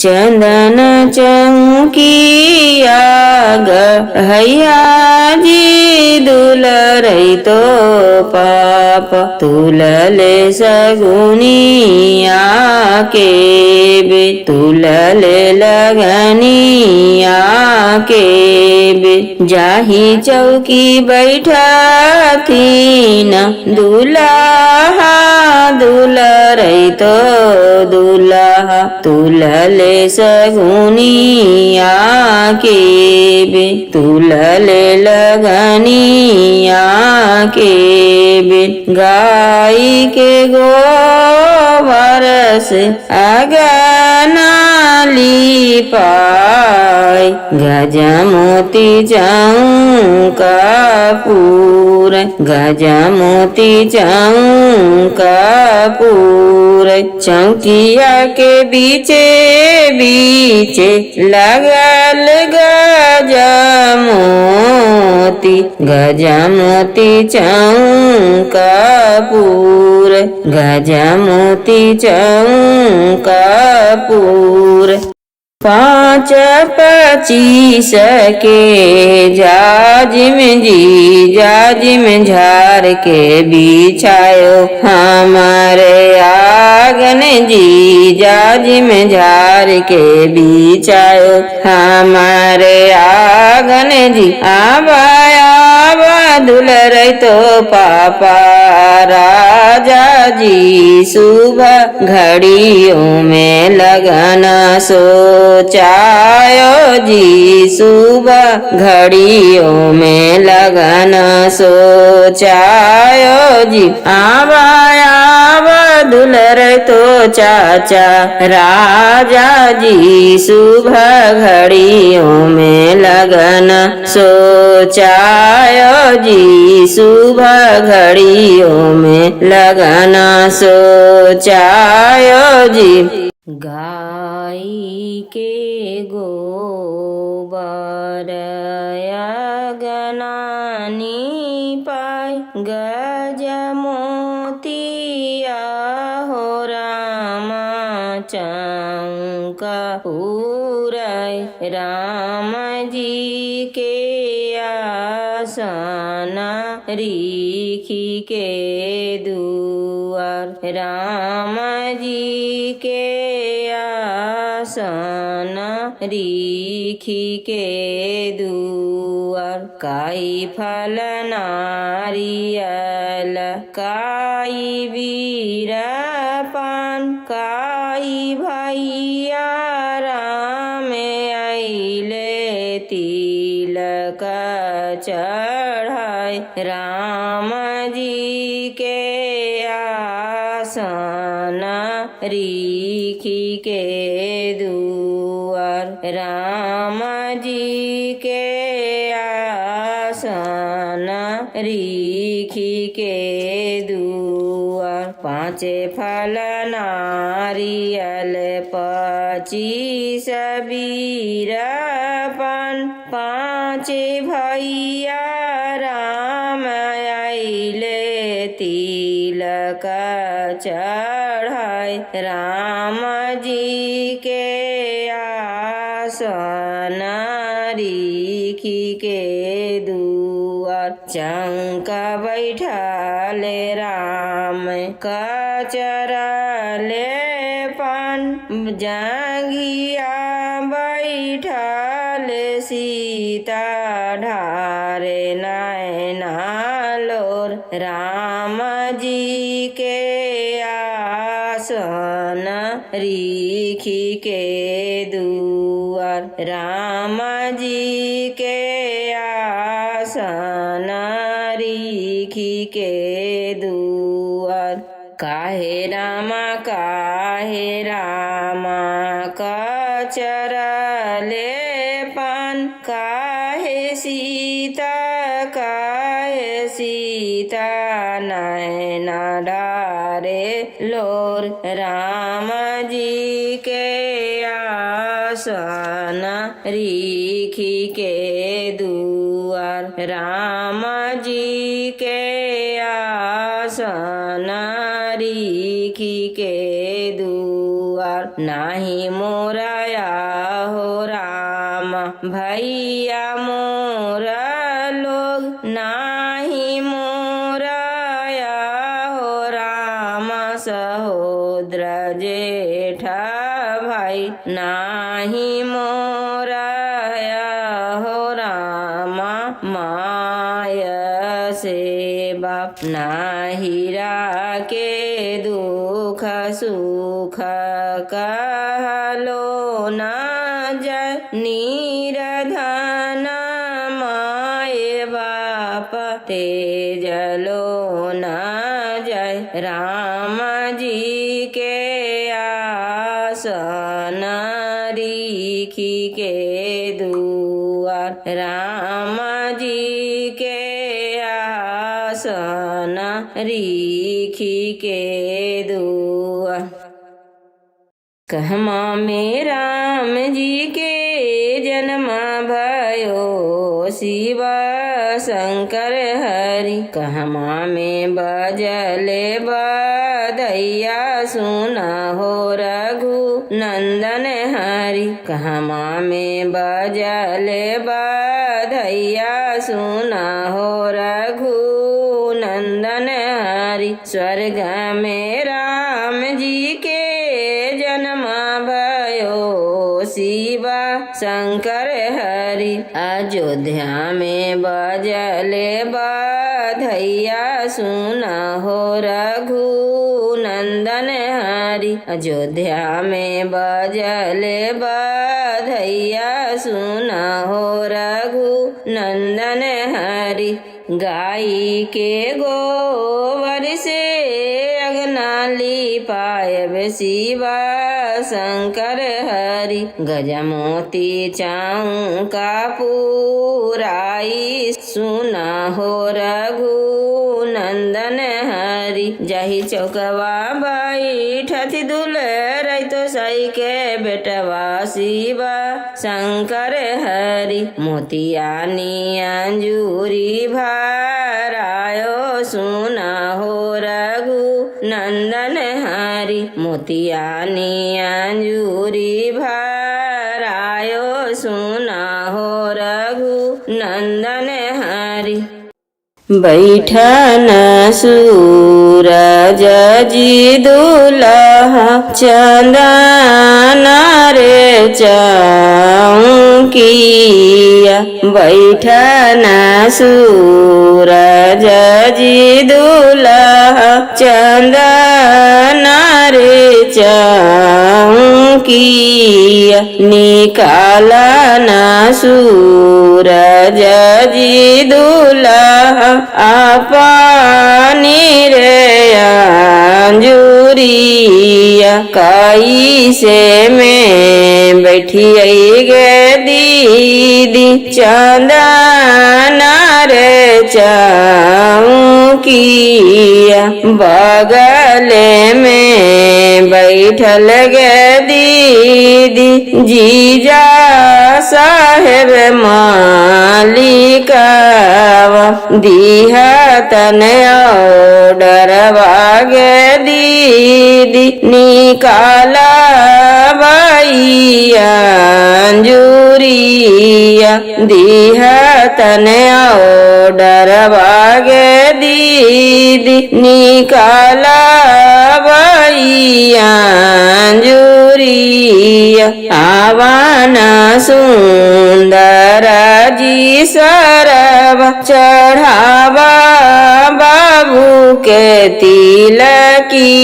चंदन चंकिया गहैया जी दुलरई तो पाप तुलले सगुनिया के बे तुलले लगनिया के बे जाही चौकी बैठा थी न दुल्हा दुलरई तो दुल्हा तुलले सगुनिया के बे तुलले लगनिया के बे गाय के गोबर से अगना लिपाय गजमोती कपूर गजमोती कपूर चौकिया के बीचे बीचे लगल गजमोती गजमोती कपूर गजमोती कपूर 5-25 के जाजिम जी जाजिम झार के बिछायो हमारे आंगन जी जाजिम झार के बिछायो हमारे आंगन जी आबा दुलरई तो पापा राजा जी सुबह घड़ियों में लगन सोचायो जी सुबह घड़ियों में लगन सोचायो जी आबा दुलरई तो चाचा राजा जी सुबह घड़ियों में लगन सोचायो जी सुबह घड़ियों में लगन सोचायो जी गाय के गोबर गनानी पाय गजमोतिया हो रामा चौका पूराय राम जी के आसना रीखी के दुआर राम जी के आसना रीखी के दुआर काई फल नारियल काई बीरा पान काई भैया राम आइले तिलक चढ़ाए राम जी के आसना रीखी के दुआर राम जी के आसना रीखी के दुआर 5 फल नारियल 25 बीरा पान 5 भैया राम आइले तिलक चढ़ाए राम जी के आसना रीखी के दुआर चौका बैठाले राम कचरले पान जांगिया बैठाले सीता ढारे नैना लोर राम जी के आसना रीखी के दुआर राम जी के आसना रीखी के दुआर काहे रामा कचरले पान काहे सीता नैना डारे लोर राम जी के आसना रीखी के दुआर राम जी के आसना रीखी के दुआर नाही मोरा भैया मोरा लोग नाही मोराया हो राम सहोदर जेठा भाई नाही मोराया हो राम माय से बाप नाहिरा के दुख सुख कहलो न जाय नीरधन माय बाप तेजलो न जाय राम जी के आसन रीखी के दुआर राम जी के आसन रीखी के दुआर कहमा में राम जी के जन्म भयो शिव शंकर हरि कहमा में बजले बधैया सुना हो रघु नंदन हरि कहमा में बजले बधैया सुना हो रघु नंदन हरि स्वर्ग में राम जी के जन्म भयो शिव शंकर हरि अयोध्या में बजले बधैया सुना हो रघु नंदन हरि अयोध्या में बजले बधैया सुना हो रघु नंदन हरि गाई के गोबर से अगना लिपायब शिव शंकर हरि गजमोती चौका पुराई सुना हो रघु नंदन हरि जही चौकवा बैठति दुलरै तो सई के बेटवा शिव शंकर हरि मोतियानी अंजूरी भरायो सुना हो रघु नंदन हरि मोतियानी अंजूरी भरायो सुना हो रघु नंदन हरि बैठन सूरज जी दुल्हा चंदन रे चौकिया बैठन सूरज जी दुल्हा चंदन रे चौकिया निकालन सूरज जी दुल्हा अपनी रे अंजूरिया कैसे में बैठी गे दीदी चंदन रे चौकिया बगल में बैठल गे दीदी जीजा साहेब मालिकवा दिहतन डरवागे दीदी निकाला बैया अंजूरिया दिहतन डरवागे दीदी निकाला बैया अंजूरिया आवन सुंदर जी सरब चढ़ावा बाबू के तिलकिया